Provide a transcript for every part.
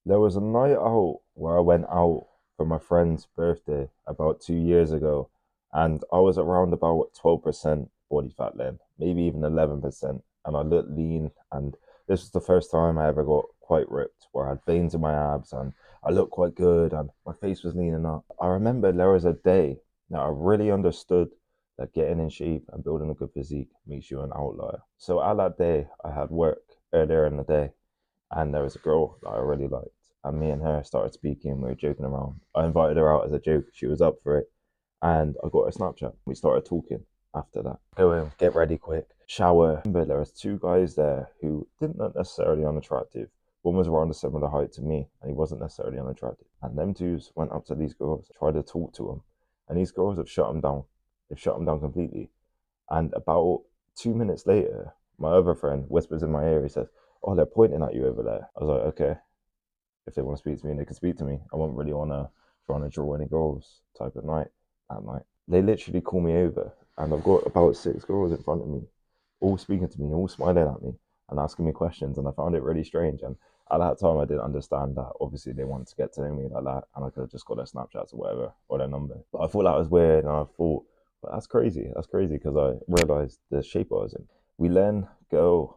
There was a night out where I went out for my friend's birthday about 2 years ago, and I was around about 12% body fat then, maybe even 11%. And I looked lean, and this was the first time I ever got quite ripped, where I had veins in my abs and I looked quite good and my face was leaning up. I remember there was a day that I really understood that getting in shape and building a good physique makes you an outlier. So at that day, I had work earlier in the day and there was a girl that I really liked. And me and her started speaking. We were joking around. I invited her out as a joke. She was up for it, and I got her Snapchat. We started talking after that. Go in, get ready quick, shower. Remember, there was two guys there who didn't look necessarily unattractive. One was around a similar height to me, and he wasn't necessarily unattractive. And them twos went up to these girls, tried to talk to them, and these girls have shut them down. They've shut them down completely. And about 2 minutes later, my other friend whispers in my ear. He says, "Oh, they're pointing at you over there." I was like, "Okay, if they want to speak to me, they can speak to me. I won't really want to try to draw any girls type of night that night." They literally call me over, and I've got about six girls in front of me, all speaking to me, all smiling at me, and asking me questions. And I found it really strange. And at that time, I didn't understand that obviously they wanted to get to know me like that, and I could have just got their Snapchats or whatever or their number. But I thought that was weird, and I thought, but that's crazy. That's crazy because I realized the shape I was in. We then go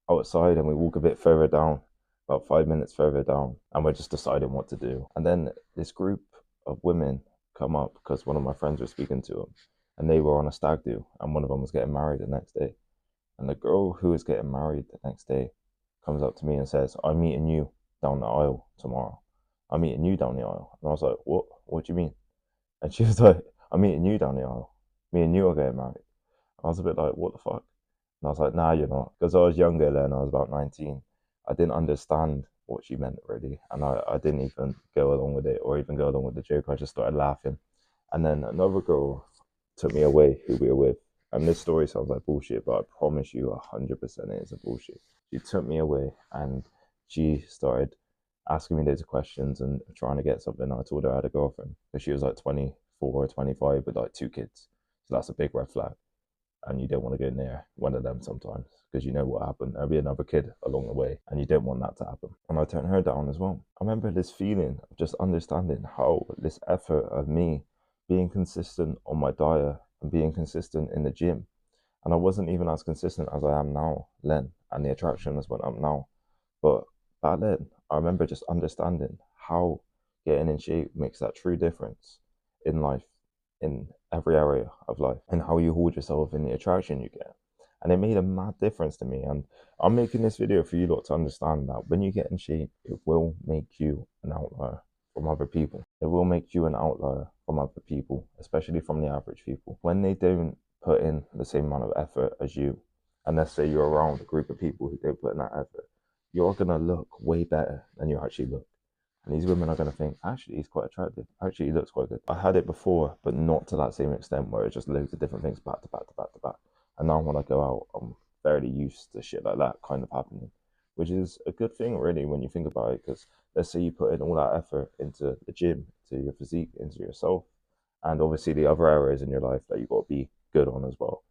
outside and we walk a bit further down, about 5 minutes further down, and we're just deciding what to do. And then this group of women come up because one of my friends was speaking to them, and they were on a stag do, and one of them was getting married the next day. And the girl who was getting married the next day comes up to me and says, "I'm meeting you down the aisle tomorrow. I'm meeting you down the aisle." And I was like, "What? What do you mean?" And she was like, "I'm meeting you down the aisle. Me and you are getting married." I was a bit like, "What the fuck?" And I was like, "Nah, you're not." Because I was younger then, I was about 19. I didn't understand what she meant really. And I didn't even go along with it or even go along with the joke. I just started laughing. And then another girl took me away who we were with. And this story sounds like bullshit, but I promise you 100% it is a bullshit. She took me away and she started asking me loads of questions and trying to get something. I told her I had a girlfriend, but she was like 24 or 25 with like two kids. So that's a big red flag, and you don't want to go near one of them sometimes because you know what happened. There'll be another kid along the way, and you don't want that to happen. And I turned her down as well. I remember this feeling of just understanding how this effort of me being consistent on my diet and being consistent in the gym, and I wasn't even as consistent as I am now then, and the attraction has went up now. But back then, I remember just understanding how getting in shape makes that true difference in life, in every area of life, and how you hold yourself in the attraction you get. And it made a mad difference to me. And I'm making this video for you lot to understand that when you get in shape, it will make you an outlier from other people. It will make you an outlier from other people, especially from the average people. When they don't put in the same amount of effort as you, and let's say you're around a group of people who don't put in that effort, you're gonna look way better than you actually look. And these women are gonna think, actually, he's quite attractive. Actually, he looks quite good. I had it before, but not to that same extent where it's just loads of different things back to back to back to back. And now when I go out, I'm fairly used to shit like that kind of happening, which is a good thing, really, when you think about it. Because let's say you put in all that effort into the gym, into your physique, into yourself, and obviously the other areas in your life that you've got to be good on as well.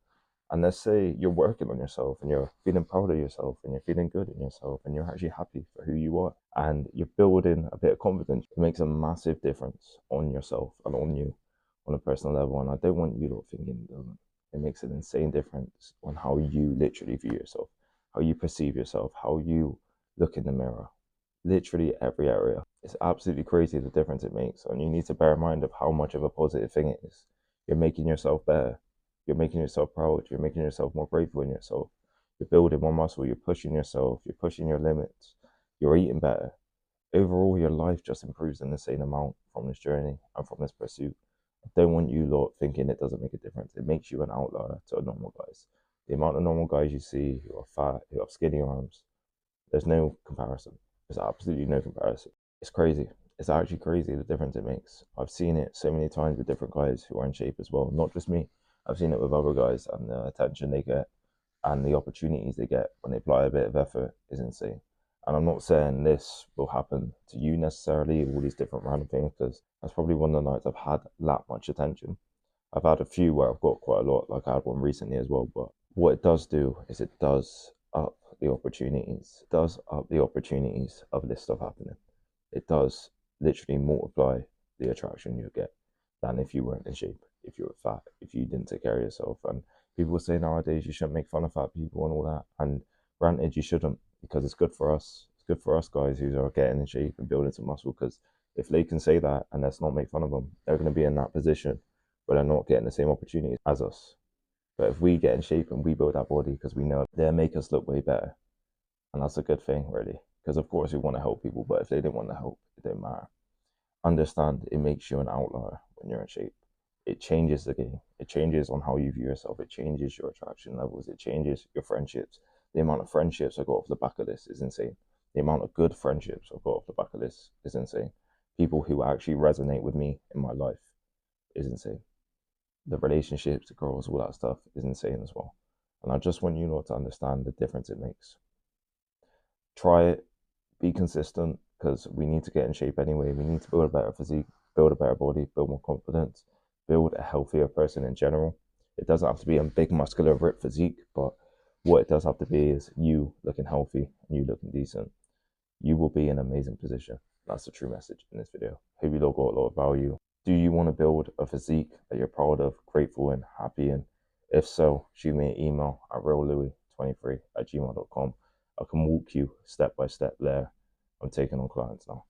And let's say you're working on yourself and you're feeling proud of yourself and you're feeling good in yourself and you're actually happy for who you are and you're building a bit of confidence. It makes a massive difference on yourself and on you on a personal level. And I don't want you lot thinking it doesn't. It makes an insane difference on how you literally view yourself, how you perceive yourself, how you look in the mirror. Literally every area. It's absolutely crazy the difference it makes. And you need to bear in mind of how much of a positive thing it is. You're making yourself better. You're making yourself proud. You're making yourself more grateful in yourself. You're building more muscle. You're pushing yourself. You're pushing your limits. You're eating better. Overall, your life just improves in the same amount from this journey and from this pursuit. I don't want you lot thinking it doesn't make a difference. It makes you an outlier to normal guys. The amount of normal guys you see who are fat, who have skinny arms, there's no comparison. There's absolutely no comparison. It's crazy. It's actually crazy the difference it makes. I've seen it so many times with different guys who are in shape as well. Not just me. I've seen it with other guys, and the attention they get and the opportunities they get when they apply a bit of effort is insane. And I'm not saying this will happen to you necessarily, all these different random things, because that's probably one of the nights I've had that much attention. I've had a few where I've got quite a lot, like I had one recently as well. But what it does do is it does up the opportunities, does up the opportunities of this stuff happening. it does literally multiply the attraction you get than if you weren't in shape, if you were fat, if you didn't take care of yourself. And people say nowadays you shouldn't make fun of fat people and all that. And granted, you shouldn't, because it's good for us. It's good for us guys who are getting in shape and building some muscle. Because if they can say that and let's not make fun of them, they're going to be in that position where they're not getting the same opportunities as us. But if we get in shape and we build that body because we know they'll make us look way better, and that's a good thing, really. Because of course we want to help people, but if they didn't want to help, it didn't matter. Understand it makes you an outlier when you're in shape. It changes the game. It changes on how you view yourself. It changes your attraction levels. It changes your friendships. The amount of friendships I got off the back of this is insane. The amount of good friendships I got off the back of this is insane. People who actually resonate with me in my life is insane. The relationships, the girls, all that stuff is insane as well. And I just want you lot to understand the difference it makes. Try it, be consistent, because we need to get in shape anyway. We need to build a better physique, build a better body, build more confidence, build a healthier person in general. It doesn't have to be a big, muscular, ripped physique, but what it does have to be is you looking healthy and you looking decent. You will be in an amazing position. That's the true message in this video. Hope you all got a lot of value. Do you want to build a physique that you're proud of, grateful and happy in? If so, shoot me an email at reallouis23@gmail.com. I can walk you step by step there. I'm taking on clients now.